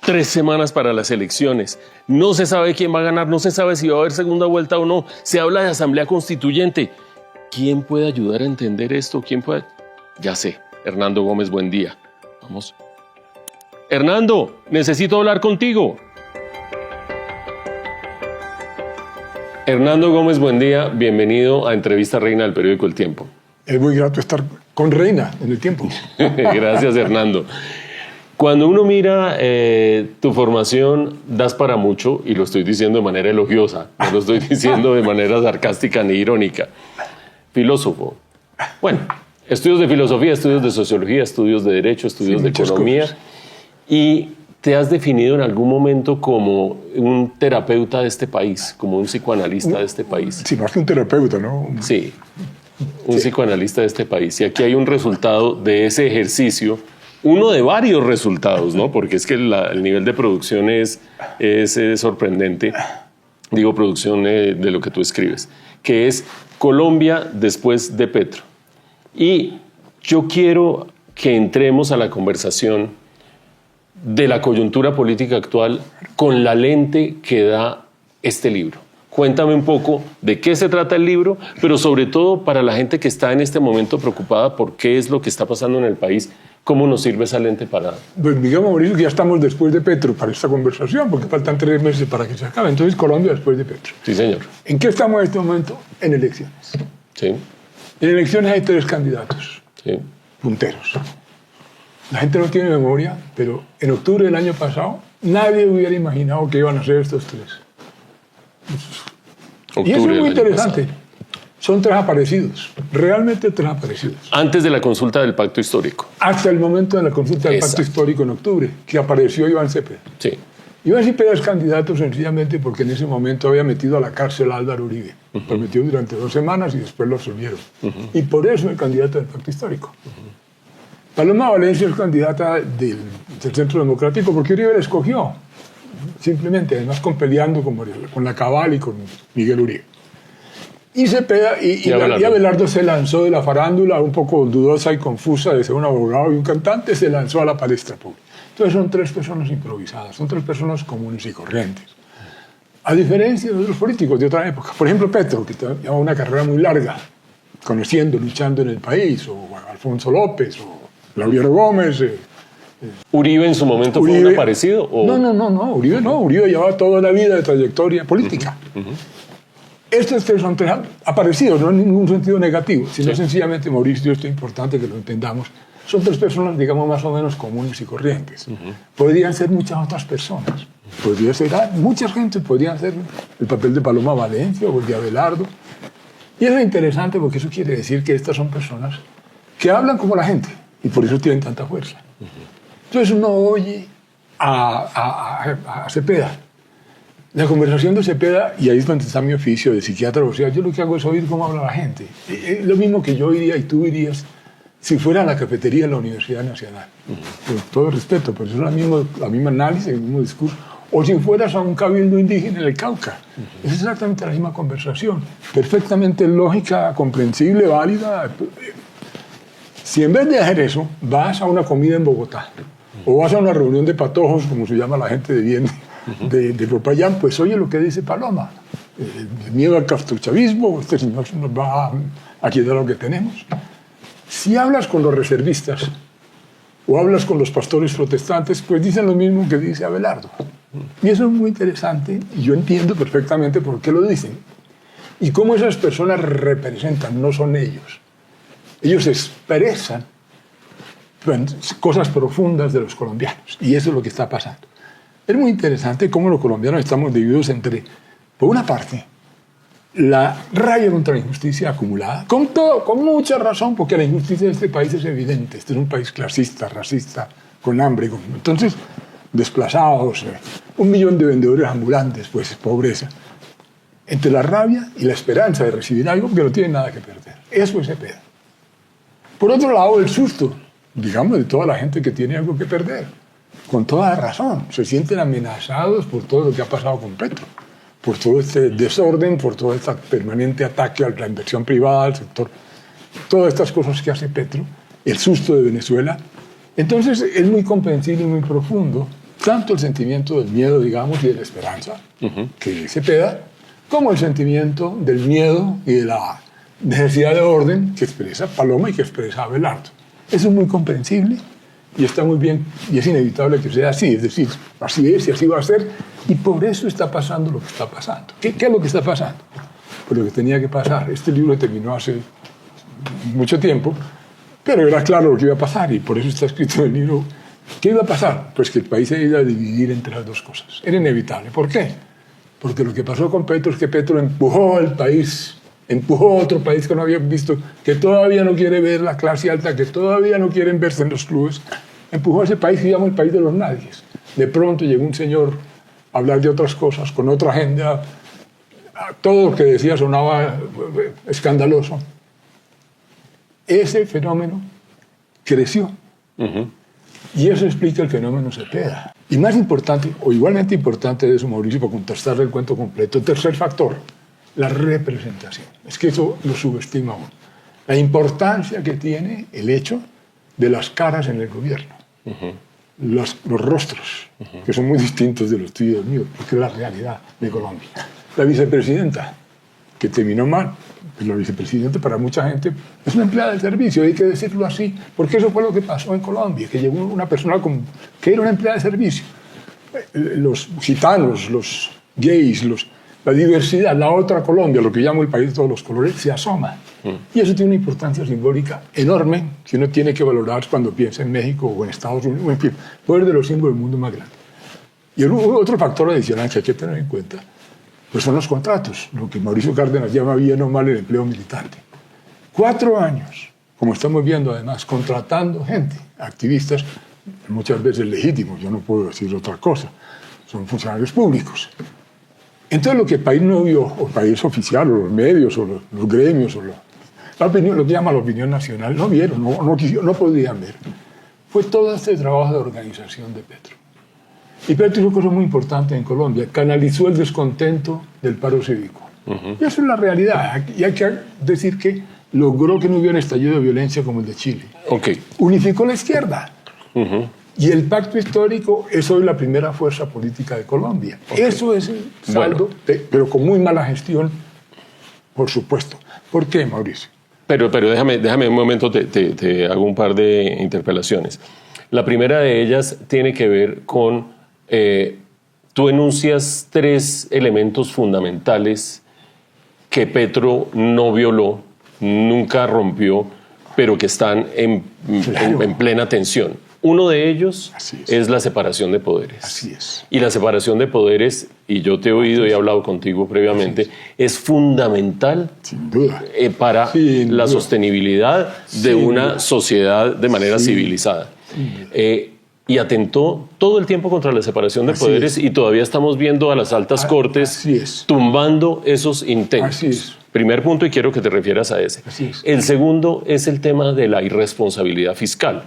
3 semanas para las elecciones. No se sabe quién va a ganar, no se sabe si va a haber segunda vuelta o no. Se habla de asamblea constituyente. ¿Quién puede ayudar a entender esto? ¿Quién puede? Ya sé, Hernando Gómez, buen día. Vamos. Hernando, necesito hablar contigo. Hernando Gómez, buen día. Bienvenido a Entrevista Reina del periódico El Tiempo. Es muy grato estar con Reina en El Tiempo. Gracias, Hernando. Cuando uno mira tu formación, das para mucho, y lo estoy diciendo de manera elogiosa, no lo estoy diciendo de manera sarcástica ni irónica. Filósofo. Bueno, estudios de filosofía, estudios de sociología, estudios de derecho, estudios de economía. Cosas. Y te has definido en algún momento como un terapeuta de este país, como un psicoanalista de este país. Sí, más que un terapeuta, ¿no? Sí, un psicoanalista de este país. Y aquí hay un resultado de ese ejercicio, uno de varios resultados, ¿no? Porque es que el nivel de producción es sorprendente. Digo, producción de lo que tú escribes, que es Colombia después de Petro. Y yo quiero que entremos a la conversación de la coyuntura política actual con la lente que da este libro. Cuéntame un poco de qué se trata el libro, pero sobre todo para la gente que está en este momento preocupada por qué es lo que está pasando en el país, ¿cómo nos sirve esa lente para...? Pues digamos, Mauricio, que ya estamos después de Petro para esta conversación, porque faltan 3 meses para que se acabe. Entonces, Colombia después de Petro. Sí, señor. ¿En qué estamos en este momento? En elecciones. Sí. En elecciones hay 3 candidatos. Sí. Punteros. La gente no tiene memoria, pero en octubre del año pasado nadie hubiera imaginado que iban a ser estos 3. Y eso es muy interesante. Son 3 aparecidos, realmente 3 aparecidos. Antes de la consulta del pacto histórico. Hasta el momento de la consulta del pacto histórico en octubre, que apareció Iván Cepeda. Sí. Iván Cepeda es candidato sencillamente porque en ese momento había metido a la cárcel a Álvaro Uribe. Lo metió durante 2 semanas y después lo absolvieron. Y por eso es el candidato del pacto histórico. Paloma Valencia es candidata del Centro Democrático porque Uribe la escogió. Simplemente, además peleando con la Cabal y con Miguel Uribe. Y Cepeda y Abelardo se lanzó de la farándula un poco dudosa y confusa de ser un abogado y un cantante, se lanzó a la palestra pública. Entonces son 3 personas improvisadas, son 3 personas comunes y corrientes. A diferencia de otros políticos de otra época. Por ejemplo, Petro, que lleva una carrera muy larga, conociendo, luchando en el país, o Alfonso López, o Lauriero Gómez. ¿Uribe en su momento fue un aparecido? ¿O? No, Uribe no. Uribe llevaba toda la vida de trayectoria política. Estos 3 son 3 aparecidos, no en ningún sentido negativo, sino sencillamente, Mauricio, esto es importante que lo entendamos, son 3 personas, digamos, más o menos comunes y corrientes. Podrían ser muchas otras personas. Podría ser mucha gente, podrían ser el papel de Paloma Valencia o el de Abelardo. Y eso es interesante porque eso quiere decir que estas son personas que hablan como la gente y por eso tienen tanta fuerza. Entonces uno oye a Cepeda. La conversación de Cepeda, y ahí es donde está mi oficio de psiquiatra, o sea, yo lo que hago es oír cómo habla la gente. Es lo mismo que yo iría y tú irías si fuera a la cafetería de la Universidad Nacional. Con todo respeto, pero eso es la misma análisis, el mismo discurso. O si fueras a un cabildo indígena en el Cauca. Es exactamente la misma conversación. Perfectamente lógica, comprensible, válida. Si en vez de hacer eso, vas a una comida en Bogotá, o vas a una reunión de patojos, como se llama la gente de bien de Popayán, pues oye lo que dice Paloma. El miedo al castrochavismo, este señor nos va a quitar lo que tenemos. Si hablas con los reservistas o hablas con los pastores protestantes, pues dicen lo mismo que dice Abelardo. Y eso es muy interesante y yo entiendo perfectamente por qué lo dicen. Y cómo esas personas representan, no son ellos. Ellos expresan cosas profundas de los colombianos. Y eso es lo que está pasando. Es muy interesante cómo los colombianos estamos divididos entre, por una parte, la rabia contra la injusticia acumulada, con mucha razón, porque la injusticia de este país es evidente. Este es un país clasista, racista, con hambre. Entonces, desplazados, 1 millón de vendedores ambulantes, pues pobreza. Entre la rabia y la esperanza de recibir algo que no tiene nada que perder. Eso es Cepeda. Por otro lado, el susto, digamos, de toda la gente que tiene algo que perder. Con toda razón. Se sienten amenazados por todo lo que ha pasado con Petro. Por todo este desorden, por todo este permanente ataque a la inversión privada, al sector. Todas estas cosas que hace Petro. El susto de Venezuela. Entonces, es muy comprensible y muy profundo tanto el sentimiento del miedo, digamos, y de la esperanza, que Cepeda, como el sentimiento del miedo y de la necesidad de orden que expresa Paloma y que expresa Abelardo. Eso es muy comprensible y está muy bien, y es inevitable que sea así, es decir, así es y así va a ser, y por eso está pasando lo que está pasando. ¿Qué es lo que está pasando? Pues lo que tenía que pasar. Este libro terminó hace mucho tiempo, pero era claro lo que iba a pasar, y por eso está escrito en el libro. ¿Qué iba a pasar? Pues que el país se iba a dividir entre las dos cosas. Era inevitable. ¿Por qué? Porque lo que pasó con Petro es que Petro empujó al país, empujó a otro país que no había visto, que todavía no quiere ver la clase alta, que todavía no quieren verse en los clubes. Empujó a ese país que llamamos el país de los nadies. De pronto llegó un señor a hablar de otras cosas, con otra agenda. Todo lo que decía sonaba escandaloso. Ese fenómeno creció. Y eso explica el fenómeno Cepeda. Y más importante, o igualmente importante de eso, Mauricio, para contestarle el cuento completo, tercer factor, la representación. Es que eso lo subestima uno. La importancia que tiene el hecho de las caras en el gobierno. Los rostros, que son muy distintos de los tuyos míos, porque es la realidad de Colombia. La vicepresidenta, que terminó mal, pues la vicepresidenta para mucha gente es una empleada del servicio, hay que decirlo así, porque eso fue lo que pasó en Colombia, que llegó una persona que era una empleada de servicio. Los gitanos, los gays, la diversidad, la otra Colombia, lo que llamo el país de todos los colores, se asoma. Y eso tiene una importancia simbólica enorme que uno tiene que valorar cuando piensa en México o en Estados Unidos, o en fin, poder de los símbolos del mundo más grande. Y el otro factor adicional que hay que tener en cuenta pues son los contratos, lo que Mauricio Cárdenas llama bien o mal el empleo militante. 4 años, como estamos viendo además, contratando gente, activistas, muchas veces legítimos, yo no puedo decir otra cosa, son funcionarios públicos. Entonces lo que el país no vio, o el país oficial, o los medios, o los gremios, o la opinión, lo que llama la opinión nacional, no vieron, no podían ver, fue todo este trabajo de organización de Petro. Y Petro hizo una cosa muy importante en Colombia, canalizó el descontento del paro cívico. Y eso es la realidad. Y hay que decir que logró que no hubiera un estallido de violencia como el de Chile. Unificó la izquierda. Y el pacto histórico es hoy la primera fuerza política de Colombia. Eso es el saldo, pero con muy mala gestión, por supuesto. ¿Por qué, Mauricio? Pero déjame un momento, te hago un par de interpelaciones. La primera de ellas tiene que ver con... tú enuncias 3 elementos fundamentales que Petro no violó, nunca rompió, pero que están en plena tensión. Uno de ellos es la separación de poderes. Así es. Y la separación de poderes, y yo te he oído y he hablado contigo previamente, es fundamental sin duda. Para la sostenibilidad de una sociedad de manera civilizada. Y atentó todo el tiempo contra la separación de poderes y todavía estamos viendo a las altas cortes tumbando esos intentos. Primer punto, y quiero que te refieras a ese. El segundo es el tema de la irresponsabilidad fiscal,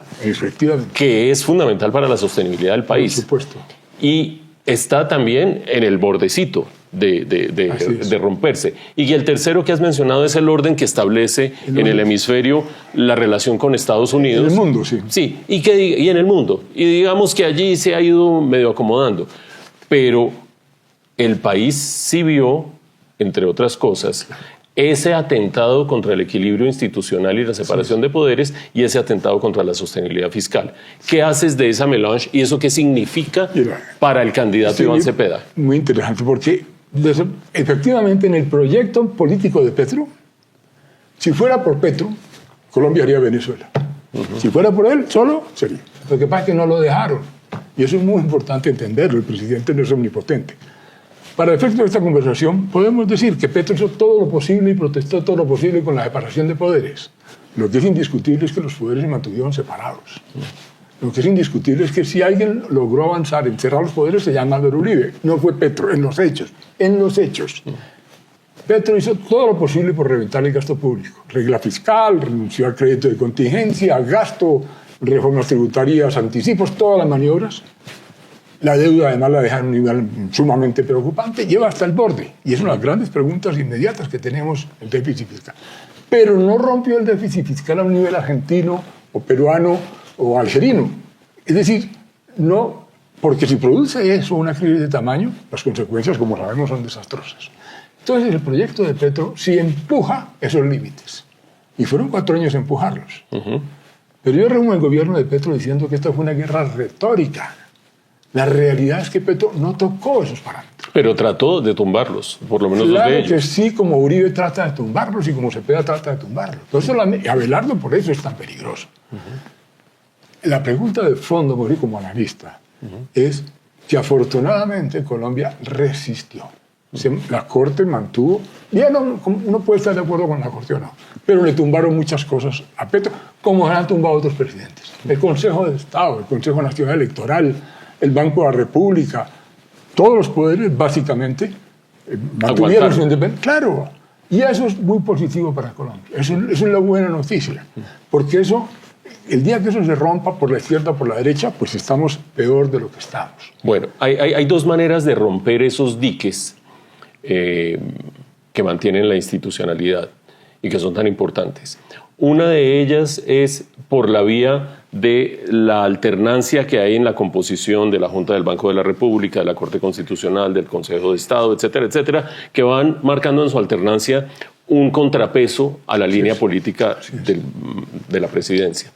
que es fundamental para la sostenibilidad del país. Por supuesto. Y está también en el bordecito de romperse. Y el tercero que has mencionado es el orden que establece en el hemisferio la relación con Estados Unidos. En el mundo, sí. Sí, y en el mundo. Y digamos que allí se ha ido medio acomodando. Pero el país sí vio, entre otras cosas, ese atentado contra el equilibrio institucional y la separación de poderes y ese atentado contra la sostenibilidad fiscal. ¿Qué haces de esa melange y eso qué significa para el candidato Iván Cepeda? Muy interesante, porque efectivamente en el proyecto político de Petro, si fuera por Petro, Colombia haría Venezuela. Si fuera por él, solo sería. Lo que pasa es que no lo dejaron. Y eso es muy importante entenderlo. El presidente no es omnipotente. Para efectos de esta conversación, podemos decir que Petro hizo todo lo posible y protestó todo lo posible con la separación de poderes. Lo que es indiscutible es que los poderes se mantuvieron separados. Lo que es indiscutible es que si alguien logró avanzar en cerrar los poderes se llama Álvaro Uribe. No fue Petro, en los hechos. En los hechos. Petro hizo todo lo posible por reventar el gasto público. Regla fiscal, renunció al crédito de contingencia, gasto, reformas tributarias, anticipos, todas las maniobras. La deuda además la deja en un nivel sumamente preocupante, lleva hasta el borde. Y es una de las grandes preguntas inmediatas que tenemos, el déficit fiscal. Pero no rompió el déficit fiscal a un nivel argentino o peruano o algerino. Es decir, no Porque si produce eso, una crisis de tamaño, las consecuencias, como sabemos, son desastrosas. Entonces, el proyecto de Petro sí empuja esos límites. Y fueron 4 años empujarlos. Pero yo reúno el gobierno de Petro diciendo que esta fue una guerra retórica. La realidad es que Petro no tocó esos parámetros. Pero trató de tumbarlos, por lo menos Claro dos de ellos. que sí, como Uribe trata de tumbarlos y como Cepeda trata de tumbarlos. Entonces, Abelardo por eso es tan peligroso. La pregunta de fondo, como analista, es que afortunadamente Colombia resistió. La Corte mantuvo, ya uno puede estar de acuerdo con la Corte o no, pero le tumbaron muchas cosas a Petro, como han tumbado otros presidentes. El Consejo de Estado, el Consejo Nacional Electoral, el Banco de la República, todos los poderes básicamente mantuvieron su independencia. Claro, y eso es muy positivo para Colombia. Eso es la buena noticia, porque eso, el día que eso se rompa por la izquierda o por la derecha, pues estamos peor de lo que estamos. Bueno, hay dos maneras de romper esos diques que mantienen la institucionalidad y que son tan importantes. Una de ellas es por la vía de la alternancia que hay en la composición de la Junta del Banco de la República, de la Corte Constitucional, del Consejo de Estado, etcétera, etcétera, que van marcando en su alternancia un contrapeso a la línea política de la presidencia.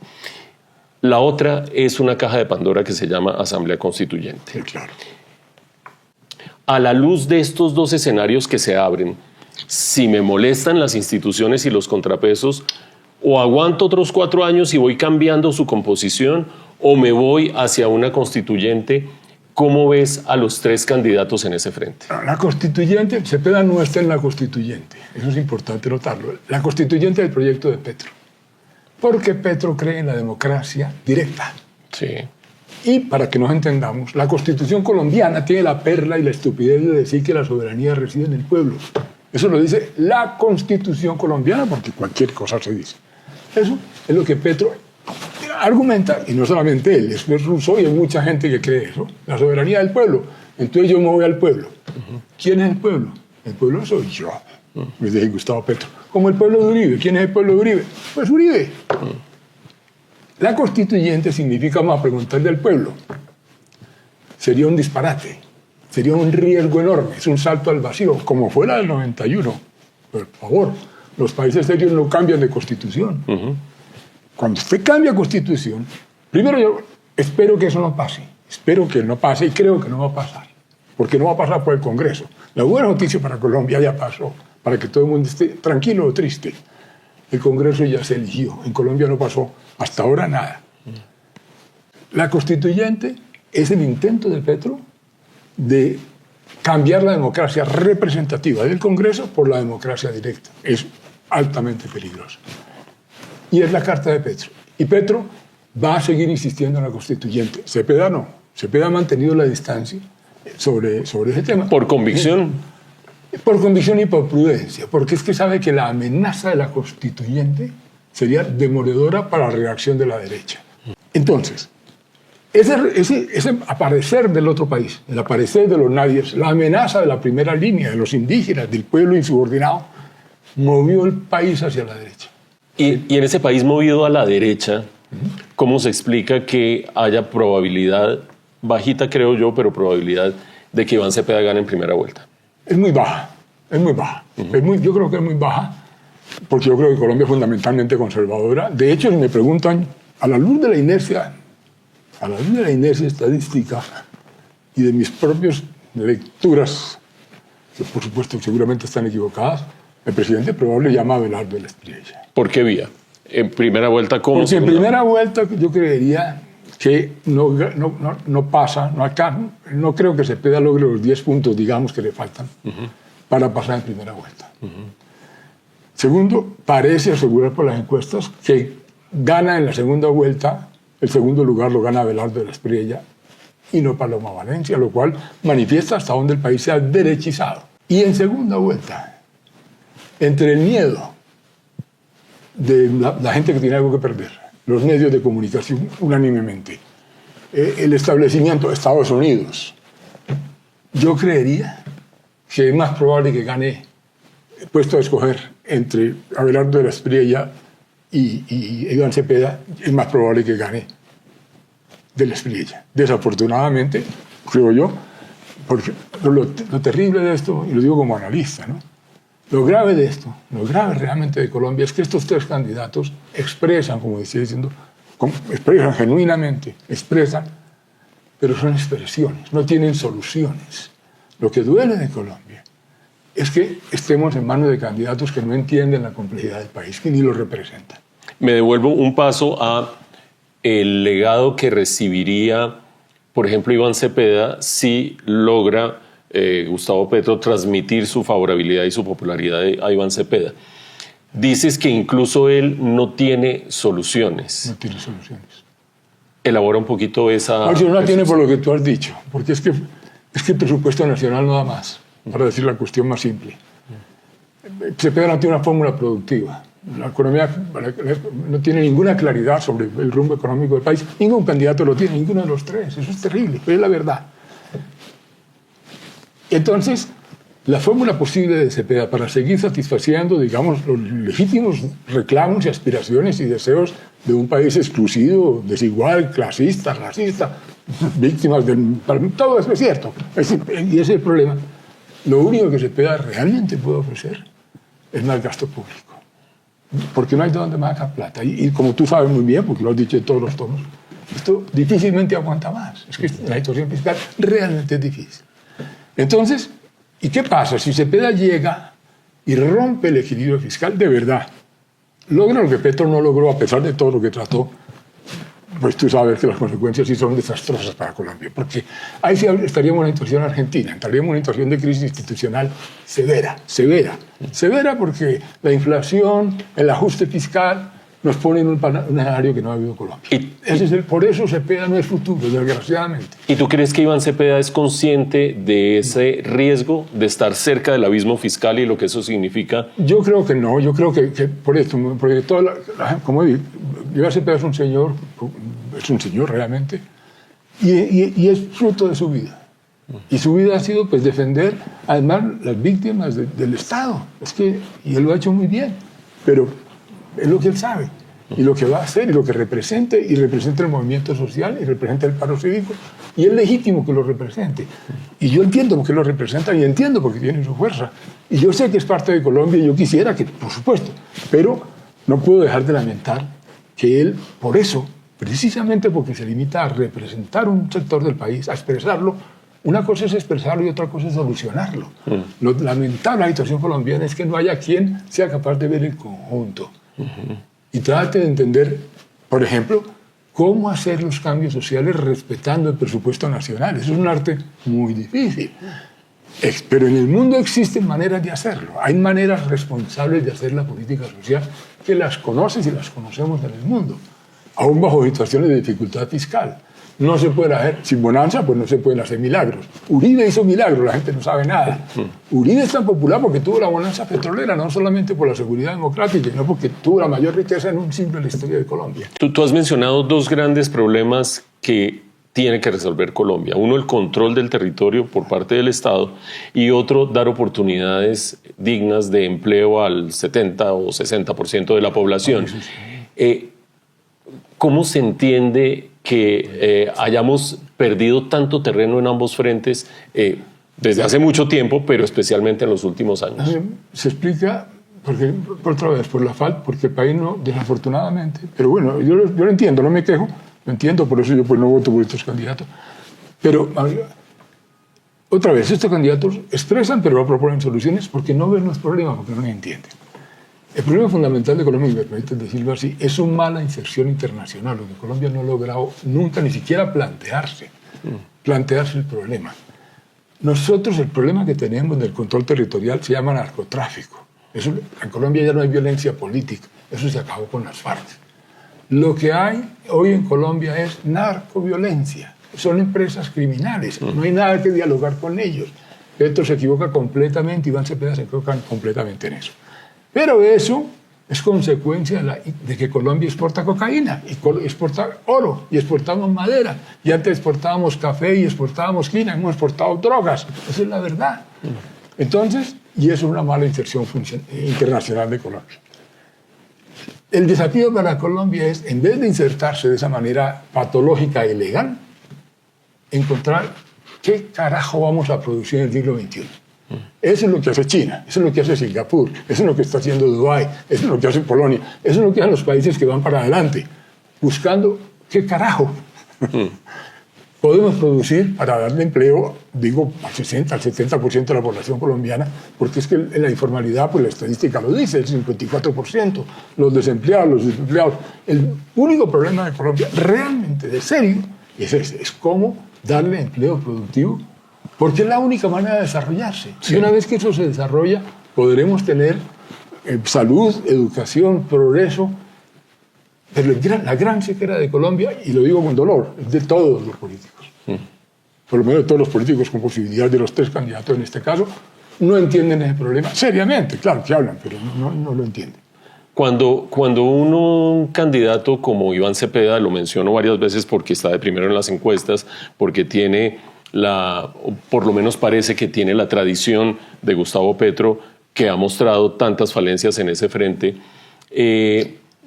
La otra es una caja de Pandora que se llama Asamblea Constituyente. Sí, claro. A la luz de estos dos escenarios que se abren, si me molestan las instituciones y los contrapesos, o aguanto otros 4 años y voy cambiando su composición, o me voy hacia una constituyente. ¿Cómo ves a los 3 candidatos en ese frente? La constituyente, Cepeda no está en la constituyente, eso es importante notarlo. La constituyente del proyecto de Petro, porque Petro cree en la democracia directa. Sí. Y para que nos entendamos, la Constitución colombiana tiene la perla y la estupidez de decir que la soberanía reside en el pueblo. Eso lo dice la Constitución colombiana, porque cualquier cosa se dice. Eso es lo que Petro argumenta, y no solamente él, es Rousseau y hay mucha gente que cree eso, la soberanía del pueblo. Entonces yo me voy al pueblo. ¿Quién es el pueblo? El pueblo soy yo, me dice Gustavo Petro. Como el pueblo de Uribe. ¿Quién es el pueblo de Uribe? Pues Uribe. La constituyente significa más preguntarle al pueblo. Sería un disparate, sería un riesgo enorme, es un salto al vacío, como fue la del 91. Por favor, los países serios no cambian de constitución. Cuando usted cambia constitución, primero yo espero que eso no pase, espero que no pase y creo que no va a pasar, porque no va a pasar por el Congreso. La buena noticia para Colombia ya pasó, para que todo el mundo esté tranquilo o triste. El Congreso ya se eligió. En Colombia no pasó hasta ahora nada. La constituyente es el intento de Petro de cambiar la democracia representativa del Congreso por la democracia directa. Es altamente peligroso. Y es la carta de Petro. Y Petro va a seguir insistiendo en la constituyente. Cepeda no. Cepeda ha mantenido la distancia sobre ese tema. ¿Por convicción? Por convicción y por prudencia, porque es que sabe que la amenaza de la constituyente sería demoledora para la reacción de la derecha. Entonces, ese aparecer del otro país, el aparecer de los nadies, la amenaza de la primera línea, de los indígenas, del pueblo insubordinado, movió el país hacia la derecha. Y en ese país movido a la derecha, ¿cómo se explica que haya probabilidad, bajita creo yo, pero probabilidad de que Iván Cepeda gane en primera vuelta? Es muy baja, es muy baja. Yo creo que es muy baja, porque yo creo que Colombia es fundamentalmente conservadora. De hecho, si me preguntan, a la luz de la inercia estadística y de mis propias lecturas, que por supuesto seguramente están equivocadas, el presidente probable llama a Abelardo de la Espriella. ¿Por qué vía? ¿En primera vuelta cómo? Porque en primera vuelta yo creería que no pasa, no creo que Cepeda logre los 10 puntos, digamos, que le faltan para pasar en primera vuelta. Segundo, parece asegurar por las encuestas que gana en la segunda vuelta, el segundo lugar lo gana Abelardo de la Espriella y no Paloma Valencia, lo cual manifiesta hasta dónde el país se ha derechizado. Y en segunda vuelta, entre el miedo de la gente que tiene algo que perder, los medios de comunicación unánimemente, el establecimiento de Estados Unidos, yo creería que es más probable que gane, puesto a escoger entre Abelardo de la Espriella y Iván Cepeda, es más probable que gane del esplilla. Desafortunadamente, creo yo, porque lo terrible de esto, y lo digo como analista, ¿no? Lo grave de esto, lo grave realmente de Colombia es que estos tres candidatos expresan, como decía diciendo, expresan genuinamente, expresan, pero son expresiones, no tienen soluciones. Lo que duele de Colombia es que estemos en manos de candidatos que no entienden la complejidad del país, que ni lo representan. Me devuelvo un paso a el legado que recibiría, por ejemplo, Iván Cepeda si logra Gustavo Petro transmitir su favorabilidad y su popularidad a Iván Cepeda. Dices que incluso él no tiene soluciones. No tiene soluciones. Elabora un poquito esa... No la tiene por lo que tú has dicho, porque es que el presupuesto nacional no da más, para decir la cuestión más simple. Cepeda no tiene una fórmula productiva. La economía no tiene ninguna claridad sobre el rumbo económico del país. Ningún candidato lo tiene, ninguno de los tres. Eso es terrible, pero es la verdad. Entonces, la fórmula posible de Cepeda para seguir satisfaciendo, digamos, los legítimos reclamos y aspiraciones y deseos de un país exclusivo, desigual, clasista, racista, víctimas del... Todo eso es cierto. Y ese es el problema. Lo único que Cepeda realmente puede ofrecer es más gasto público. Porque no hay de dónde más sacar plata. Y como tú sabes muy bien, porque lo has dicho en todos los tomos, esto difícilmente aguanta más. Es que la situación fiscal realmente es difícil. Entonces, ¿y qué pasa? Si Cepeda llega y rompe el equilibrio fiscal de verdad, logra lo que Petro no logró a pesar de todo lo que trató, pues tú sabes que las consecuencias sí son desastrosas para Colombia, porque ahí sí estaríamos en una situación argentina, entraríamos en una situación de crisis institucional severa porque la inflación, el ajuste fiscal nos pone en un escenario que no ha habido Colombia. Por eso Cepeda no es futuro, desgraciadamente. ¿Y tú crees que Iván Cepeda es consciente de ese riesgo de estar cerca del abismo fiscal y lo que eso significa? Yo creo que no, yo creo que por esto, porque como digo, Iván Cepeda es un señor realmente, y es fruto de su vida. Y su vida ha sido pues defender además las víctimas del Estado. Y él lo ha hecho muy bien, pero es lo que él sabe, y lo que va a hacer, y lo que representa, y representa el movimiento social, y representa el paro cívico, y es legítimo que lo represente. Y yo entiendo por qué lo representa, y entiendo porque tiene su fuerza. Y yo sé que es parte de Colombia, y yo quisiera que, por supuesto, pero no puedo dejar de lamentar que él, por eso, precisamente porque se limita a representar un sector del país, a expresarlo, una cosa es expresarlo y otra cosa es solucionarlo. Lo lamentable de la situación colombiana es que no haya quien sea capaz de ver el conjunto. Y trate de entender, por ejemplo, cómo hacer los cambios sociales respetando el presupuesto nacional. Eso es un arte muy difícil. Pero en el mundo existen maneras de hacerlo. Hay maneras responsables de hacer la política social que las conoces y las conocemos en el mundo, aún bajo situaciones de dificultad fiscal. No se puede hacer, sin bonanza, pues no se pueden hacer milagros. Uribe hizo milagros, la gente no sabe nada. Uribe es tan popular porque tuvo la bonanza petrolera, no solamente por la seguridad democrática, sino porque tuvo la mayor riqueza en un siglo en la historia de Colombia. Tú has mencionado dos grandes problemas que tiene que resolver Colombia. Uno, el control del territorio por parte del Estado, y otro, dar oportunidades dignas de empleo al 70 o 60% de la población. ¿Cómo se entiende que hayamos perdido tanto terreno en ambos frentes desde hace mucho tiempo, pero especialmente en los últimos años? Se explica, porque, otra vez, por la falta, porque el país no, desafortunadamente, pero bueno, yo lo entiendo, no me quejo, lo entiendo, por eso yo pues no voto por estos candidatos. Pero, otra vez, estos candidatos expresan, pero no proponen soluciones porque no ven los problemas, porque no los entienden. El problema fundamental de Colombia, y me permiten decirlo así, es su mala inserción internacional, lo que Colombia no ha logrado nunca ni siquiera plantearse el problema. Nosotros el problema que tenemos del control territorial se llama narcotráfico. En Colombia ya no hay violencia política, eso se acabó con las FARC. Lo que hay hoy en Colombia es narcoviolencia, son empresas criminales, no hay nada que dialogar con ellos. Petro se equivoca completamente, Iván Cepeda se equivoca completamente en eso. Pero eso es consecuencia de que Colombia exporta cocaína, y exporta oro, y exportamos madera, y antes exportábamos café y exportábamos quina, hemos exportado drogas. Esa es la verdad. Entonces, y eso es una mala inserción internacional de Colombia. El desafío para Colombia es, en vez de insertarse de esa manera patológica e ilegal, encontrar qué carajo vamos a producir en el siglo XXI. Eso es lo que hace China, eso es lo que hace Singapur, eso es lo que está haciendo Dubái, eso es lo que hace Polonia, eso es lo que hacen los países que van para adelante, buscando qué carajo podemos producir para darle empleo, digo, al 60, al 70% de la población colombiana, porque es que en la informalidad, pues la estadística lo dice, el 54%, los desempleados, los desempleados. El único problema de Colombia, realmente de serio, es ese, es cómo darle empleo productivo, porque es la única manera de desarrollarse. Sí. Y una vez que eso se desarrolla, podremos tener salud, educación, progreso. Pero la gran sequera de Colombia, y lo digo con dolor, es de todos los políticos. Por lo menos de todos los políticos con posibilidad de los 3 candidatos en este caso, no entienden ese problema seriamente. Claro que hablan, pero no lo entienden. Cuando un candidato como Iván Cepeda, lo menciono varias veces porque está de primero en las encuestas, porque tiene por lo menos parece que tiene la tradición de Gustavo Petro, que ha mostrado tantas falencias en ese frente,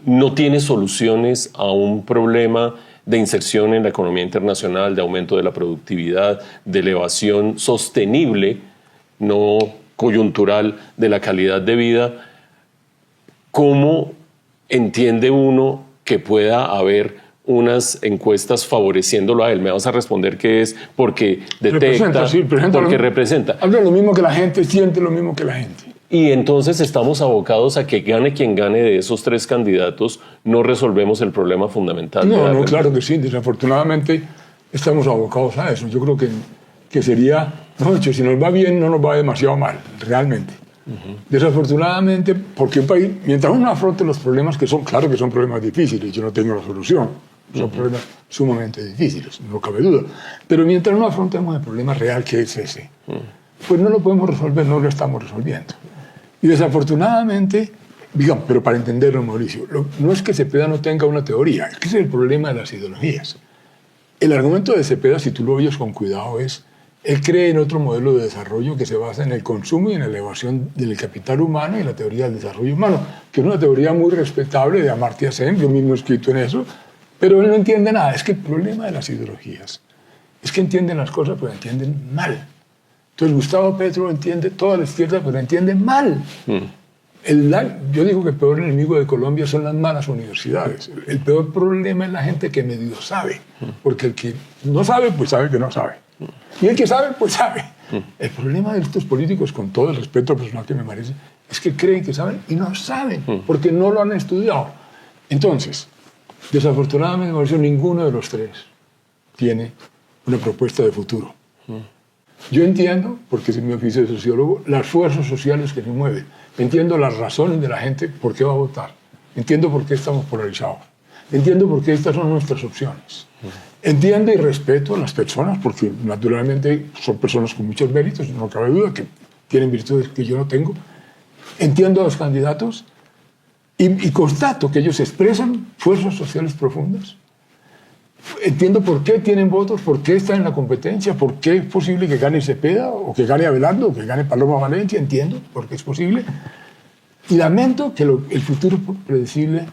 no tiene soluciones a un problema de inserción en la economía internacional, de aumento de la productividad, de elevación sostenible, no coyuntural, de la calidad de vida. ¿Cómo entiende uno que pueda haber unas encuestas favoreciéndolo a él? Me vas a responder que es porque detecta, porque representa. Habla lo mismo que la gente, siente lo mismo que la gente. Y entonces estamos abocados a que gane quien gane de esos 3 candidatos, no resolvemos el problema fundamental. No, claro que sí. Desafortunadamente estamos abocados a eso. Yo creo que sería, si nos va bien, no nos va demasiado mal, realmente. Desafortunadamente, porque un país, mientras uno afronte los problemas que son, claro que son problemas difíciles, yo no tengo la solución, son problemas sumamente difíciles, no cabe duda. Pero mientras no afrontemos el problema real que es ese, pues no lo podemos resolver, no lo estamos resolviendo. Y desafortunadamente, digamos, pero para entenderlo, Mauricio, no es que Cepeda no tenga una teoría, es que ese es el problema de las ideologías. El argumento de Cepeda, si tú lo oyes con cuidado, es, él cree en otro modelo de desarrollo que se basa en el consumo y en la elevación del capital humano y la teoría del desarrollo humano, que es una teoría muy respetable de Amartya Sen, yo mismo he escrito en eso, pero él no entiende nada. Es que el problema de las ideologías es que entienden las cosas, pero entienden mal. Entonces Gustavo Petro entiende toda la izquierda, pero entiende mal. Yo digo que el peor enemigo de Colombia son las malas universidades. El peor problema es la gente que medio sabe, porque el que no sabe, pues sabe que no sabe. Y el que sabe, pues sabe. El problema de estos políticos, con todo el respeto personal que me merece, es que creen que saben y no saben, porque no lo han estudiado. Entonces, desafortunadamente, Mauricio, ninguno de los 3 tiene una propuesta de futuro. Yo entiendo, porque es mi oficio de sociólogo, las fuerzas sociales que se mueven. Entiendo las razones de la gente por qué va a votar. Entiendo por qué estamos polarizados. Entiendo por qué estas son nuestras opciones. Entiendo y respeto a las personas, porque naturalmente son personas con muchos méritos, no cabe duda, que tienen virtudes que yo no tengo. Entiendo a los candidatos y constato que ellos expresan fuerzas sociales profundas. Entiendo por qué tienen votos, por qué están en la competencia, por qué es posible que gane Cepeda, o que gane Abelardo, o que gane Paloma Valencia. Entiendo por qué es posible. Y lamento que el futuro predecible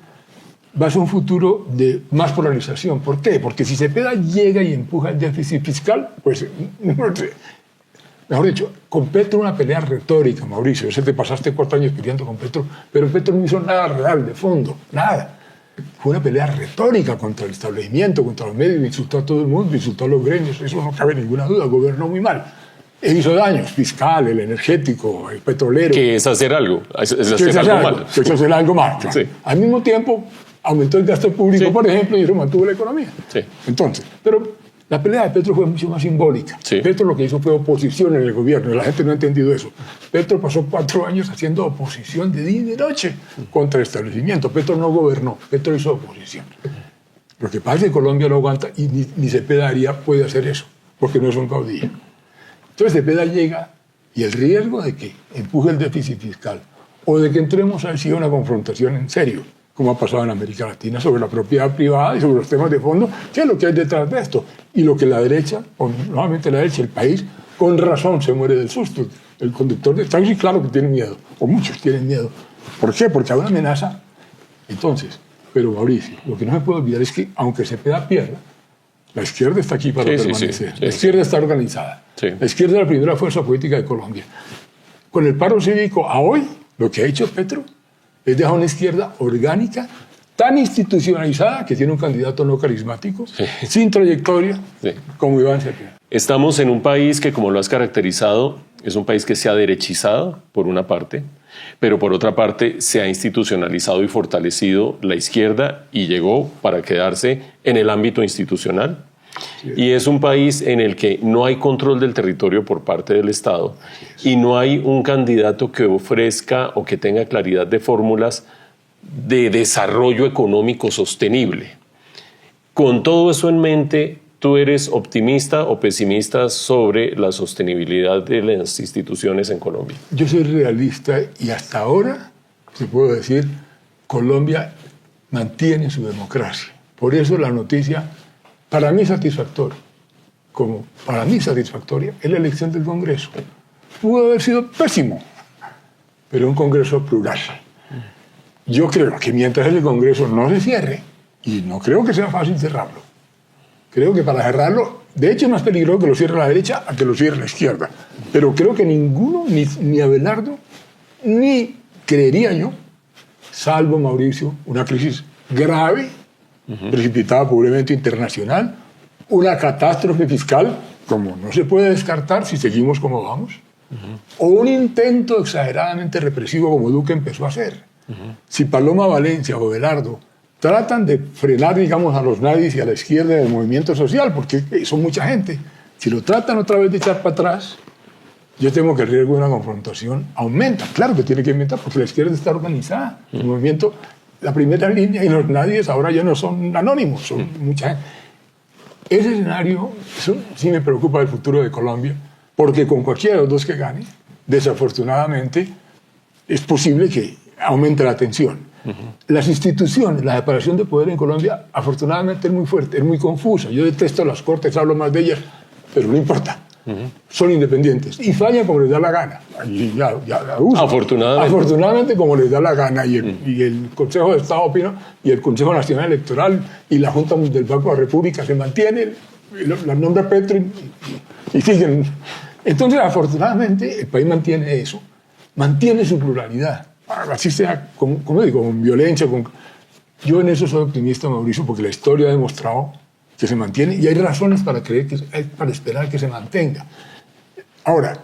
va a ser un futuro de más polarización. ¿Por qué? Porque si Cepeda llega y empuja el déficit fiscal, pues, mejor dicho, con Petro una pelea retórica, Mauricio. Te pasaste 4 años peleando con Petro, pero Petro no hizo nada real, de fondo, nada. Fue una pelea retórica contra el establecimiento, contra los medios, insultó a todo el mundo, insultó a los gremios, eso no cabe ninguna duda, gobernó muy mal. E hizo daños, fiscal, el energético, el petrolero. Que es hacer algo, es hacer algo mal. Que es hacer algo mal, claro. Sí. Al mismo tiempo, aumentó el gasto público, por ejemplo, y eso mantuvo la economía. Sí. Entonces, pero la pelea de Petro fue mucho más simbólica. Sí. Petro lo que hizo fue oposición en el gobierno, y la gente no ha entendido eso. Petro pasó 4 años haciendo oposición de día y de noche contra el establecimiento. Petro no gobernó, Petro hizo oposición. Lo que pasa es que Colombia no aguanta y ni Cepeda puede hacer eso, porque no es un caudillo. Entonces Cepeda llega y el riesgo de que empuje el déficit fiscal o de que entremos a una confrontación en serio, como ha pasado en América Latina, sobre la propiedad privada y sobre los temas de fondo, ¿qué es lo que hay detrás de esto? Y lo que la derecha, o nuevamente la derecha, el país, con razón se muere del susto. El conductor de taxi, claro que tiene miedo, o muchos tienen miedo. ¿Por qué? Porque hay una amenaza Entonces, pero Mauricio, lo que no se puede olvidar es que, aunque Cepeda pierda, la izquierda está aquí para permanecer. La izquierda está organizada. Sí. La izquierda es la primera fuerza política de Colombia. Con el paro cívico a hoy, lo que ha hecho Petro es dejar una izquierda orgánica, tan institucionalizada, que tiene un candidato no carismático, sin trayectoria, como Iván Cepeda. Estamos en un país que, como lo has caracterizado, es un país que se ha derechizado, por una parte, pero por otra parte se ha institucionalizado y fortalecido la izquierda y llegó para quedarse en el ámbito institucional. Sí. Y es un país en el que no hay control del territorio por parte del Estado y no hay un candidato que ofrezca o que tenga claridad de fórmulas de desarrollo económico sostenible. Con todo eso en mente, ¿tú eres optimista o pesimista sobre la sostenibilidad de las instituciones en Colombia? Yo soy realista y hasta ahora, se puedo decir, Colombia mantiene su democracia. Por eso la noticia, para mí satisfactoria, como para mí satisfactoria, es la elección del Congreso. Pudo haber sido pésimo, pero un Congreso plural. Yo creo que mientras el Congreso no se cierre, y no creo que sea fácil cerrarlo, creo que para cerrarlo, de hecho es más peligroso que lo cierre la derecha a que lo cierre la izquierda. Pero creo que ninguno, ni Abelardo, ni creería yo, salvo Mauricio, una crisis grave, precipitada por un evento internacional, una catástrofe fiscal, como no se puede descartar si seguimos como vamos, o un intento exageradamente represivo como Duque empezó a hacer. Si Paloma Valencia o Abelardo tratan de frenar, digamos, a los nadis y a la izquierda del movimiento social, porque son mucha gente, si lo tratan otra vez de echar para atrás, yo temo que el riesgo de una confrontación aumenta. Claro que tiene que aumentar, porque la izquierda está organizada. El movimiento, la primera línea, y los nadis ahora ya no son anónimos, son mucha gente. Ese escenario sí me preocupa el futuro de Colombia, porque con cualquiera de los dos que gane, desafortunadamente, es posible que aumente la tensión. Las instituciones, la separación de poder en Colombia, afortunadamente es muy fuerte, es muy confusa. Yo detesto las cortes, hablo más de ellas, pero no importa. Son independientes y fallan como les da la gana. Afortunadamente como les da la gana. Y el Consejo de Estado opina, y el Consejo Nacional Electoral y la Junta del Banco de la República se mantienen, la nombra Petro y siguen. Entonces, afortunadamente, el país mantiene eso, mantiene su pluralidad. Así sea, como digo, con violencia. Yo en eso soy optimista, Mauricio, porque la historia ha demostrado que se mantiene y hay razones para creer para esperar que se mantenga. Ahora,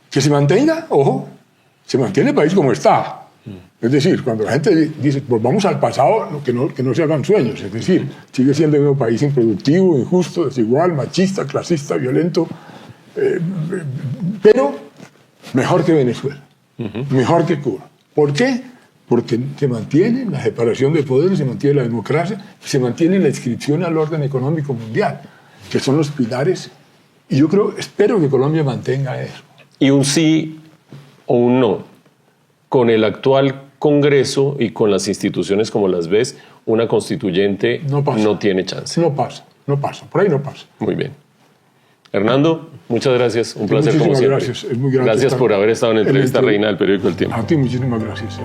que se mantenga, ojo, se mantiene el país como está. Es decir, cuando la gente dice, pues vamos al pasado, que no se hagan sueños. Es decir, sigue siendo un país improductivo, injusto, desigual, machista, clasista, violento, pero mejor que Venezuela, mejor que Cuba. ¿Por qué? Porque se mantiene la separación de poderes, se mantiene la democracia, se mantiene la inscripción al orden económico mundial, que son los pilares. Y yo espero que Colombia mantenga eso. ¿Y un sí o un no? Con el actual Congreso y con las instituciones como las ves, una constituyente no tiene chance. No pasa, por ahí no pasa. Muy bien. Hernando, muchas gracias. Un placer como siempre. Gracias, es muy grande. Gracias por haber estado en Entrevista Reina del periódico El Tiempo. A ti muchísimas gracias.